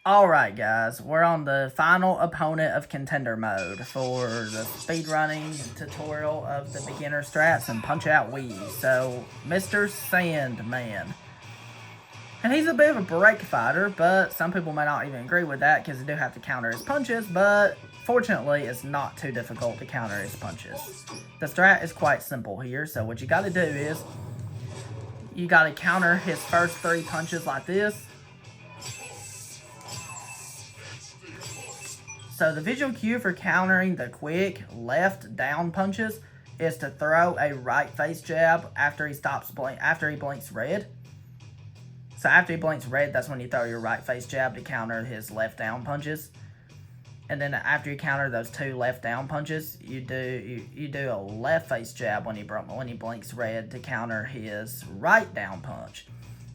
Alright guys, we're on the final opponent of Contender mode for the speedrunning tutorial of the beginner strats and punch out Wii. So, Mr. Sandman. And he's a bit of a break fighter, but some people may not even agree with that because they do have to counter his punches, but fortunately it's not too difficult to counter his punches. The strat is quite simple here, so what you gotta do is, you gotta counter his first 3 punches like this. So the visual cue for countering the quick left down punches is to throw a right face jab after he blinks red. So after he blinks red, that's when you throw your right face jab to counter his left down punches. And then after you counter those 2 left down punches, you do a left face jab when he blinks red to counter his right down punch.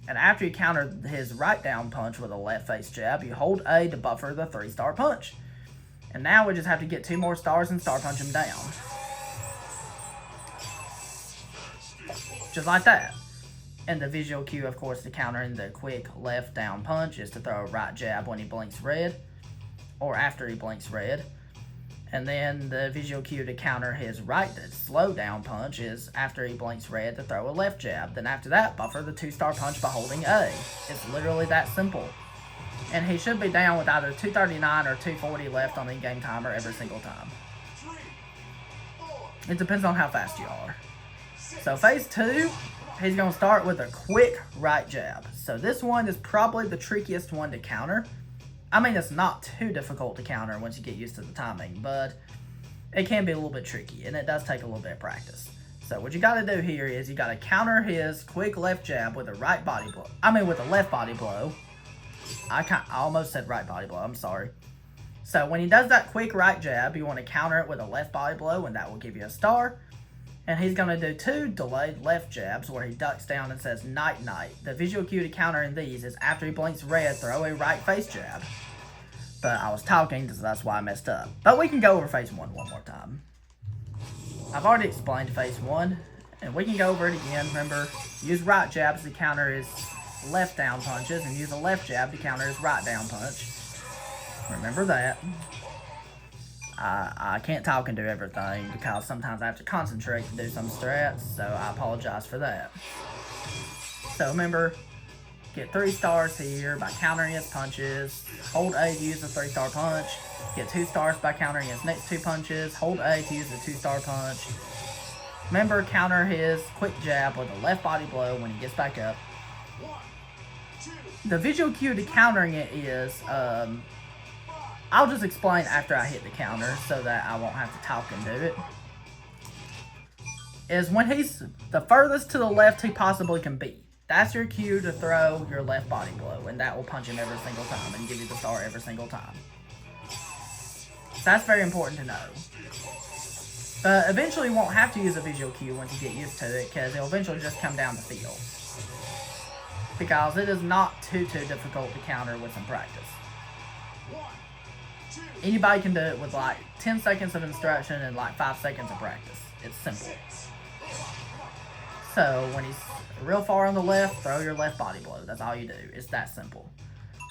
And after you counter his right down punch with a left face jab, you hold A to buffer the 3-star punch. And now we just have to get 2 more stars and star punch him down. Just like that. And the visual cue, of course, to countering the quick left down punch is to throw a right jab when he blinks red. Or after he blinks red. And then the visual cue to counter his right slow down punch is after he blinks red to throw a left jab. Then after that, buffer the 2-star punch by holding A. It's literally that simple. And he should be down with either 239 or 240 left on the in-game timer every single time. It depends on how fast you are. So phase 2, he's going to start with a quick right jab. So this one is probably the trickiest one to counter. I mean, it's not too difficult to counter once you get used to the timing, but it can be a little bit tricky, and it does take a little bit of practice. So what you got to do here is you got to counter his quick left jab with a left body blow. I almost said right body blow, I'm sorry. So when he does that quick right jab, you want to counter it with a left body blow, and that will give you a star. And he's going to do 2 delayed left jabs where he ducks down and says night night. The visual cue to countering these is after he blinks red, throw a right face jab. But I was talking, so that's why I messed up. But we can go over phase 1 more time. I've already explained phase 1, and we can go over it again. Remember, use right jabs to counter his left down punches and use a left jab to counter his right down punch. Remember that. I can't talk and do everything because sometimes I have to concentrate to do some strats, so I apologize for that. So remember, get 3 stars here by countering his punches, hold A to use the 3-star punch, get 2 stars by countering his next 2 punches, hold A to use the 2-star punch. Remember, counter his quick jab with a left body blow when he gets back up. The visual cue to countering it is, I'll just explain after I hit the counter so that I won't have to talk and do it. Is when he's the furthest to the left he possibly can be. That's your cue to throw your left body blow, and that will punch him every single time and give you the star every single time. So that's very important to know. But eventually you won't have to use a visual cue once you get used to it, because it'll eventually just come down the field. Because it is not too difficult to counter with some practice. Anybody can do it with like 10 seconds of instruction and like 5 seconds of practice. It's simple. So when he's real far on the left, throw your left body blow. That's all you do. It's that simple.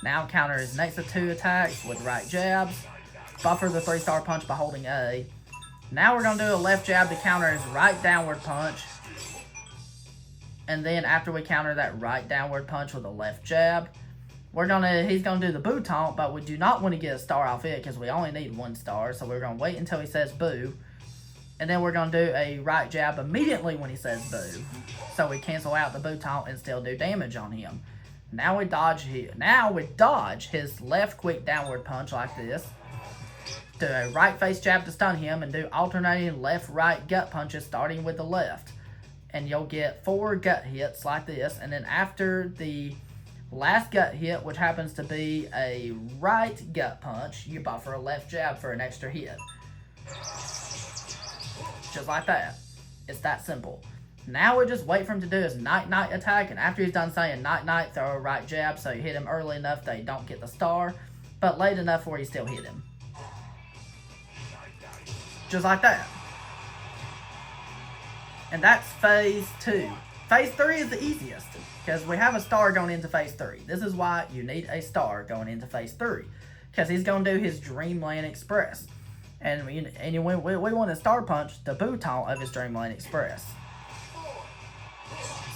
Now counter his next 2 attacks with right jabs. Buffer the 3-star punch by holding A. Now we're going to do a left jab to counter his right downward punch. And then after we counter that right downward punch with a left jab, he's gonna do the boo taunt, but we do not want to get a star off it because we only need 1 star. So we're gonna wait until he says boo, and then we're gonna do a right jab immediately when he says boo, so we cancel out the boo taunt and still do damage on him. Now we dodge his left quick downward punch like this, do a right face jab to stun him, and do alternating left-right gut punches starting with the left. And you'll get 4 gut hits like this, and then after the last gut hit, which happens to be a right gut punch, you buffer a left jab for an extra hit. Just like that. It's that simple. Now we just wait for him to do his night-night attack, and after he's done saying night-night, throw a right jab so you hit him early enough that you don't get the star, but late enough where you still hit him. Just like that. And that's phase 2. Phase 3 is the easiest, because we have a star going into phase 3. This is why you need a star going into phase 3, because he's going to do his Dreamland Express. And we want to star punch the bouton of his Dreamland Express.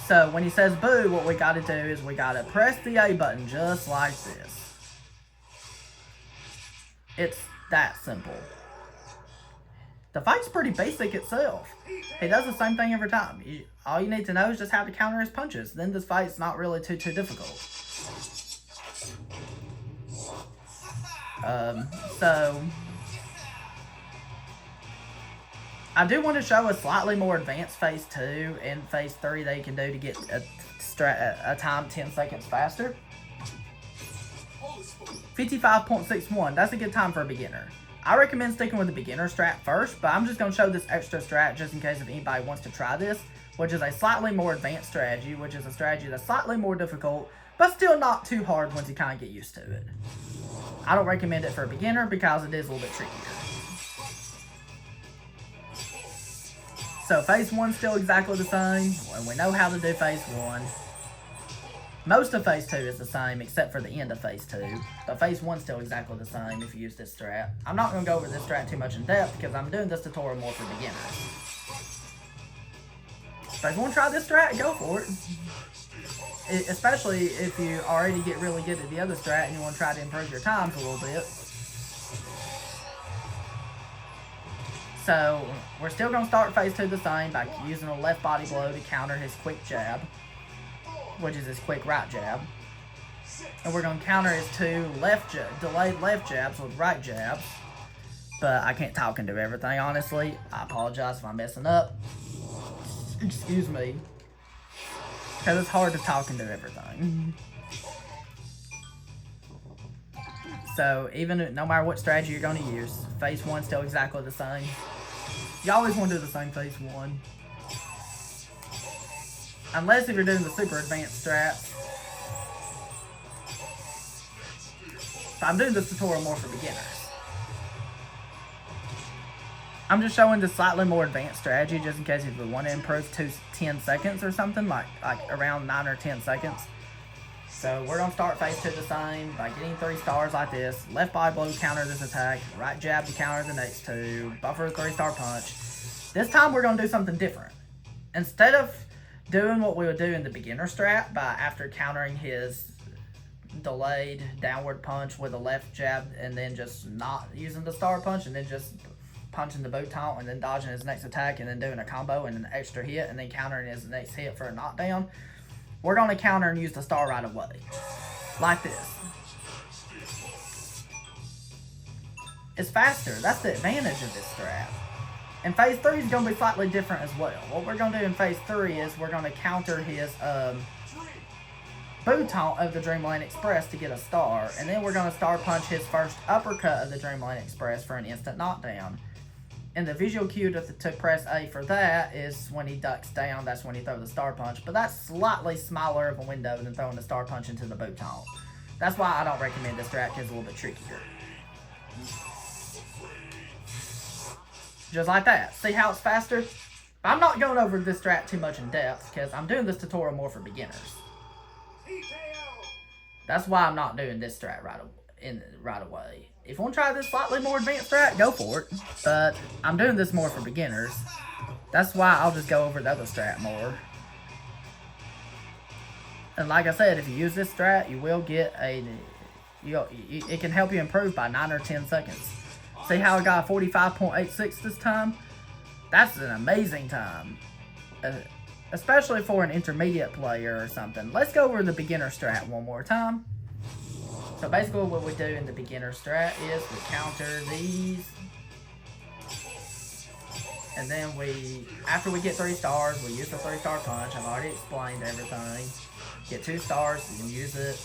So when he says boo, what we got to do is we got to press the A button just like this. It's that simple. The fight's pretty basic itself. He does the same thing every time. All you need to know is just how to counter his punches. Then this fight's not really too difficult. So I do want to show a slightly more advanced phase 2 and phase 3 that you can do to get a time 10 seconds faster. 55.61, that's a good time for a beginner. I recommend sticking with the beginner strat first, but I'm just going to show this extra strat just in case if anybody wants to try this, which is a slightly more advanced strategy, which is a strategy that's slightly more difficult, but still not too hard once you kind of get used to it. I don't recommend it for a beginner because it is a little bit trickier. So phase 1's still exactly the same, and we know how to do phase 1. Most of phase 2 is the same except for the end of phase 2, but phase 1's still exactly the same if you use this strat. I'm not going to go over this strat too much in depth because I'm doing this tutorial more for beginners. But if you want to try this strat, go for it. Especially if you already get really good at the other strat and you want to try to improve your times a little bit. So, we're still going to start phase 2 the same by using a left body blow to counter his quick jab, which is his quick right jab. And we're going to counter his 2 delayed left jabs with right jabs. But I can't talk and do everything, honestly. I apologize if I'm messing up. Excuse me. Because it's hard to talk and do everything. So, even no matter what strategy you're going to use, phase 1's still exactly the same. You always want to do the same phase 1. Unless if you're doing the super advanced strats. But I'm doing this tutorial more for beginners. I'm just showing the slightly more advanced strategy just in case if you want to improve to 10 seconds or something, like around 9 or 10 seconds. So we're going to start phase 2 the same by getting 3 stars like this. Left body blow to counter this attack. Right jab to counter the next 2. Buffer a 3-star punch. This time we're going to do something different. Instead of doing what we would do in the beginner strat by after countering his delayed downward punch with a left jab and then just not using the star punch and then just punching the boot taunt and then dodging his next attack and then doing a combo and an extra hit and then countering his next hit for a knockdown, we're going to counter and use the star right away. Like this. It's faster. That's the advantage of this strat. And phase 3 is going to be slightly different as well. What we're going to do in phase 3 is we're going to counter his boot taunt of the Dreamland Express to get a star. And then we're going to star punch his first uppercut of the Dreamland Express for an instant knockdown. And the visual cue to press A for that is when he ducks down, that's when he throws the star punch. But that's slightly smaller of a window than throwing the star punch into the boot taunt. That's why I don't recommend this strat because it's a little bit trickier. Just like that. See how it's faster? I'm not going over this strat too much in depth because I'm doing this tutorial more for beginners. That's why I'm not doing this strat right away. If you want to try this slightly more advanced strat, go for it. But I'm doing this more for beginners. That's why I'll just go over the other strat more. And like I said, if you use this strat, you will get it can help you improve by 9 or 10 seconds. See how I got 45.86 this time? That's an amazing time. Especially for an intermediate player or something. Let's go over the beginner strat one more time. So basically what we do in the beginner strat is we counter these. And then after we get 3 stars, we use the 3-star punch. I've already explained everything. Get 2 stars, you can use it.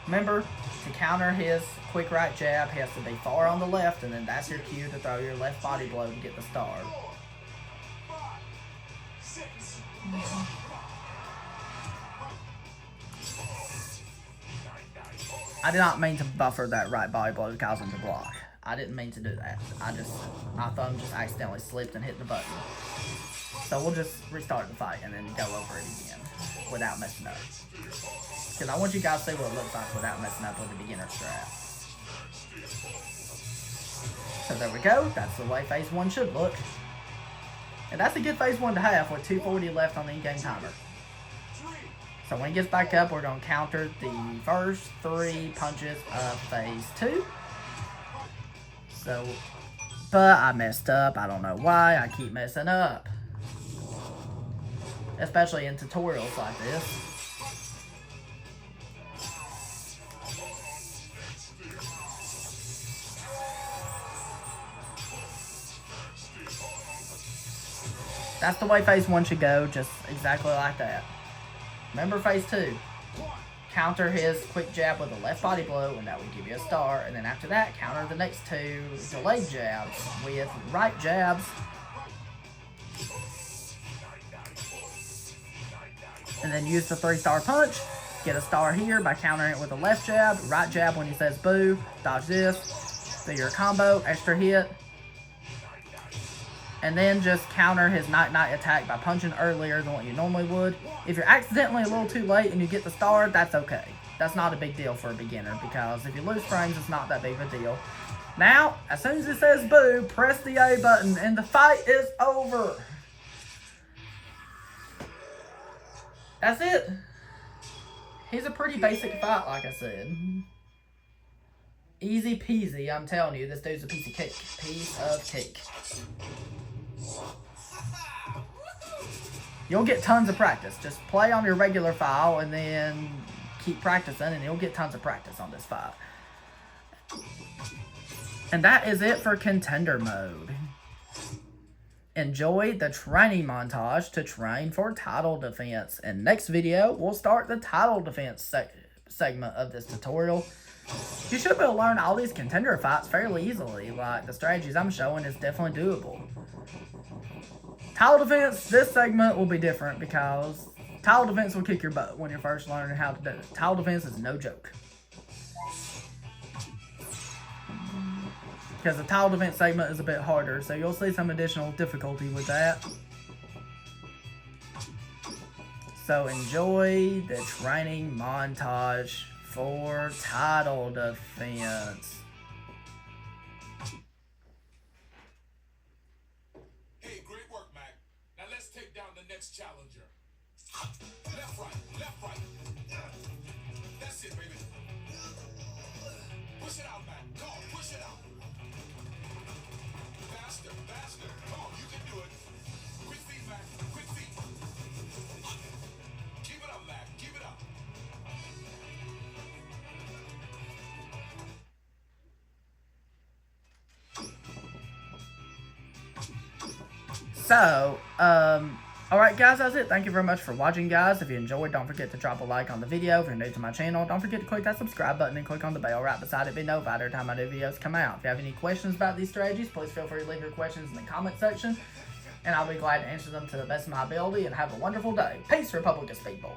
Remember, to counter his quick right jab, he has to be far on the left, and then that's your cue to throw your left body blow to get the star. I did not mean to buffer that right body blow to cause him to block. I didn't mean to do that. My thumb just accidentally slipped and hit the button. So we'll just restart the fight and then go over it again without messing up. Because I want you guys to see what it looks like without messing up with the beginner strat. So there we go. That's the way phase 1 should look. And that's a good phase 1 to have with 240 left on the in-game timer. So when he gets back up, we're going to counter the first 3 punches of phase 2. So, but I messed up. I don't know why. I keep messing up. Especially in tutorials like this. That's the way phase 1 should go, just exactly like that. Remember phase 2. Counter his quick jab with a left body blow, and that will give you a star. And then after that, counter the next 2 delayed jabs with right jabs. And then use the 3-star punch. Get a star here by countering it with a left jab. Right jab when he says boo. Dodge this. Do your combo. Extra hit. And then just counter his night-night attack by punching earlier than what you normally would. If you're accidentally a little too late and you get the star, that's okay. That's not a big deal for a beginner, because if you lose frames, it's not that big of a deal. Now, as soon as it says boo, press the A button and the fight is over. That's it. He's a pretty basic fight, like I said. Easy peasy, I'm telling you, this dude's a piece of cake. Piece of cake. You'll get tons of practice. Just play on your regular file and then keep practicing, and you'll get tons of practice on this fight. And that is it for Contender mode. Enjoy the training montage to train for title defense. And next video, we'll start the title defense segment of this tutorial. You should be able to learn all these Contender fights fairly easily. Like, the strategies I'm showing is definitely doable. Title defense, this segment will be different because title defense will kick your butt when you're first learning how to do it. Title defense is no joke. Because the title defense segment is a bit harder, so you'll see some additional difficulty with that. So enjoy the training montage for title defense. Hey, great work, Mac. Now let's take down the next challenger. Left, right, left, right. That's it, baby. Push it out, Mac. Come on, push it out. Faster, faster. Come on, you can do it. Quick feet, Mac. Quick feet. Keep it up, Mac. Keep it up. So, alright guys, that's it. Thank you very much for watching, guys. If you enjoyed, don't forget to drop a like on the video. If you're new to my channel, don't forget to click that subscribe button and click on the bell right beside it. Be notified every time my new videos come out. If you have any questions about these strategies, please feel free to leave your questions in the comment section, and I'll be glad to answer them to the best of my ability. And have a wonderful day. Peace, Republic of Speed Bully.